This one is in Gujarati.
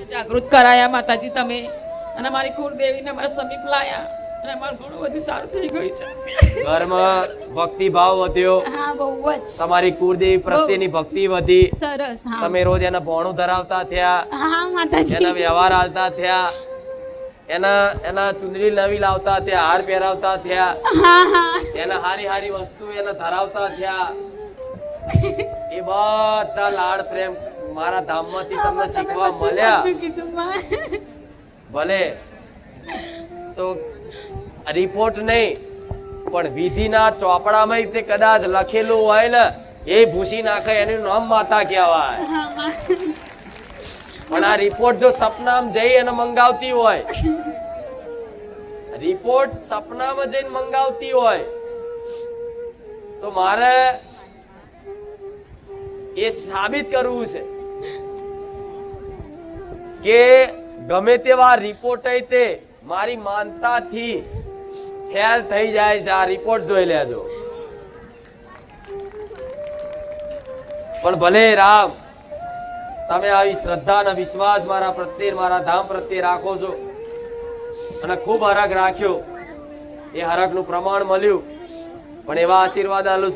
જાગૃત કરાયા માતાજી તમે અને મારી કુળદેવીને મારા સમીપ લાયા અને મારું ઘણું બધું સારું થઈ ગયું છે ઘરમાં ભક્તિ ભાવ વધ્યો હા બહુ જ તમારી કુળદેવી પ્રત્યેની ભક્તિ વધી સરસ હા તમે રોજ એના ભોણું ધરાવતા થયા હા માતાજી એના વ્યવહાર હાલતા થયા એના ચુંદડી નવી લાવતા થયા હાર પહેરાવતા થયા હા હા એના હારી હારી વસ્તુ એને ધરાવતા થયા એ બધા લાડ પ્રેમ મારા ધામમાંથી તમને શીખવા મળ્યા સાચું કીધું માં ભલે તો રિપોર્ટ નહીં પણ વિધિના ચોપડામાં તે કદાચ લખેલું હોય ને એ ભૂસી નાખે એનું નામ માતા કહેવાય હા માં પણ આ રિપોર્ટ જો સપનામાં જઈ અને મંગાવતી હોય રિપોર્ટ સપનામાં જઈને મંગાવતી હોય તો મારે એ સાબિત કરવું છે કે ગમે તેવા રિપોર્ટ તે મારી માનતાથી ફેલ થઈ જાય છે આ રિપોર્ટ જોઈ લેજો પણ ભલે રામ તમે આવી શ્રદ્ધા અને વિશ્વાસ મારા પ્રત્યે મારા ધામ પ્રત્યે રાખો છો અને ખૂબ હરખ રાખ્યો એ હરખનું પ્રમાણ મળ્યું પણ એવા આશીર્વાદ આલું